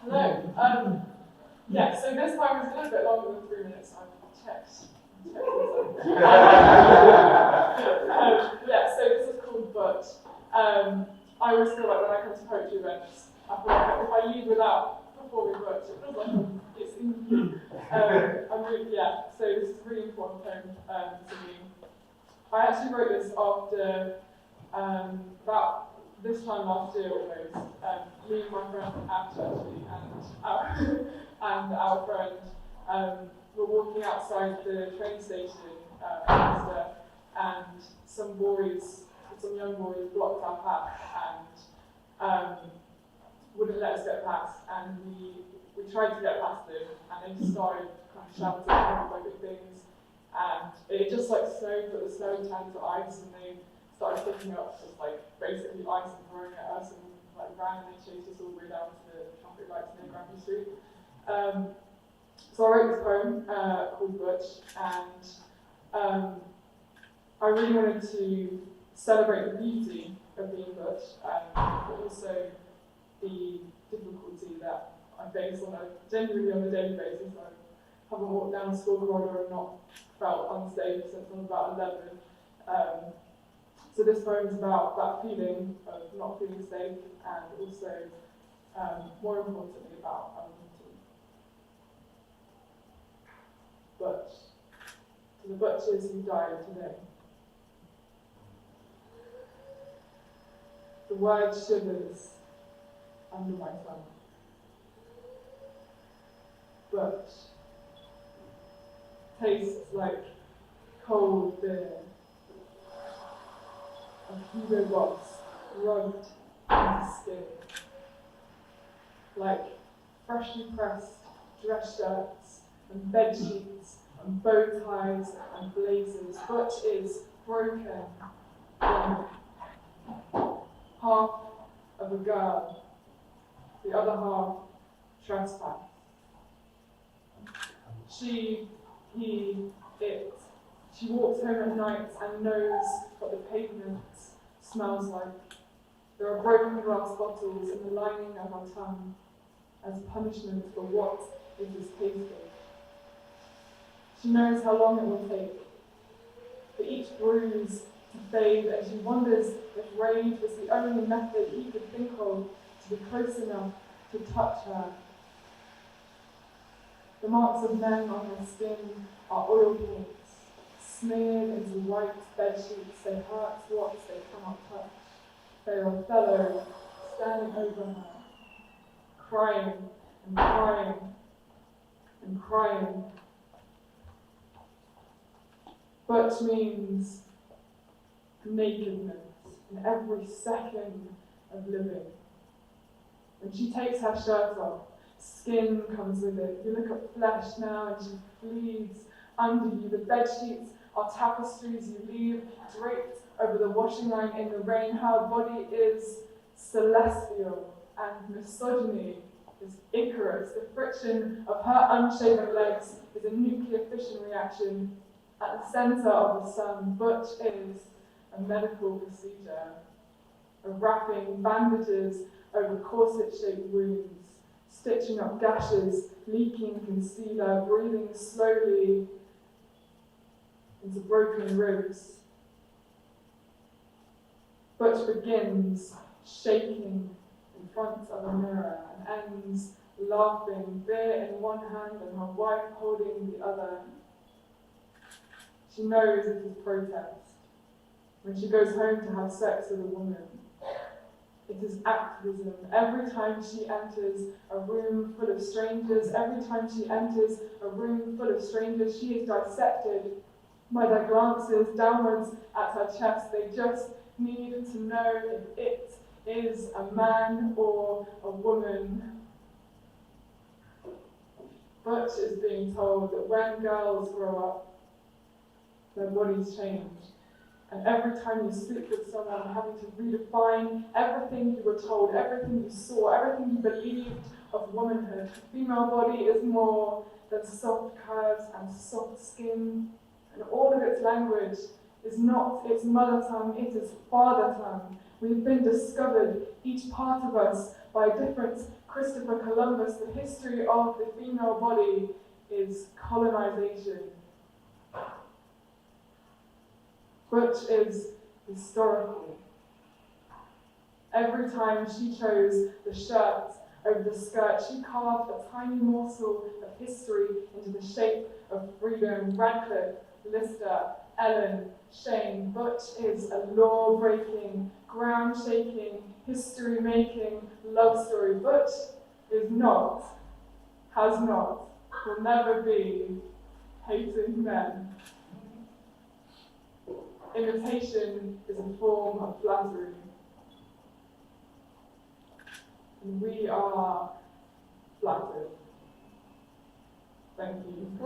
Hello. So this time is a little bit longer than 3 minutes. I've checked. So this is called But. I always feel like when I come to poetry events, I feel like if I leave without performing But, it feels like it's incomplete. So this is a really important poem to me. I actually wrote this after about this time last year almost. Me and my friend Ash and our friend were walking outside the train station in Leicester, and some young boys blocked our path and wouldn't let us get past, and we tried to get past them, and they just started kind of shouting homophobic things, and it just like snowed, but the snow turned to ice, and they started picking up just like basically ice and throwing at us, and like randomly chased us all the way down to the traffic lights near Granby Street. So I wrote this poem called Butch, and I really wanted to celebrate the beauty of being Butch, but also the difficulty that I face genuinely on a daily basis. I haven't walked down a school corridor and not felt unsafe since I was about 11. So this poem is about that feeling of not feeling safe, and also, more importantly, about anonymity. Butch. To the butchers who died today. The word shivers under my tongue. Butch tastes like cold beer. A Hugo Boss rubbed into skin. Like freshly pressed dress shirts and bed sheets and bow ties and blazers. Butch is broken. Half of a girl, the other half trespass. She, he, it. She walks home at night and knows what the pavement smells like. There are broken glass bottles in the lining of our tongue as punishment for what is distasteful. She knows how long it will take for each bruise to fade, and she wonders if rage was the only method he could think of to be close enough to touch her. The marks of men on her skin are oil paints, smeared into white bedsheets. They hurt what they cannot touch. They are Othello standing over her, crying and crying and crying. Butch means nakedness in every second of living. When she takes her shirt off, skin comes with it. You look at flesh now and she bleeds under you. The bed sheets are tapestries you leave draped over the washing line in the rain. Her body is celestial, and misogyny is Icarus. The friction of her unshaven legs is a nuclear fission reaction at the center of the sun. Butch is a medical procedure, of wrapping bandages over corset-shaped wounds, stitching up gashes, leaking concealer, breathing slowly into broken ribs. Butch begins shaking in front of a mirror and ends laughing, beer in one hand and her wife holding the other. She knows it is protest. When she goes home to have sex with a woman, it is activism. Every time she enters a room full of strangers, she is dissected by their glances downwards at her chest. They just need to know if it is a man or a woman. Butch is being told that when girls grow up, their bodies change. And every time you sleep with someone, having to redefine everything you were told, everything you saw, everything you believed of womanhood. The female body is more than soft curves and soft skin, and all of its language is not its mother tongue, it is father tongue. We've been discovered, each part of us, by different Christopher Columbus, the history of the female body is colonization. Butch is historical. Every time she chose the shirt over the skirt, she carved a tiny morsel of history into the shape of freedom. Radcliffe, Lister, Ellen, Shane. Butch is a law-breaking, ground-shaking, history-making love story. Butch is not, has not, will never be hating men. Imitation is a form of flattery. And we are flattered. Thank you.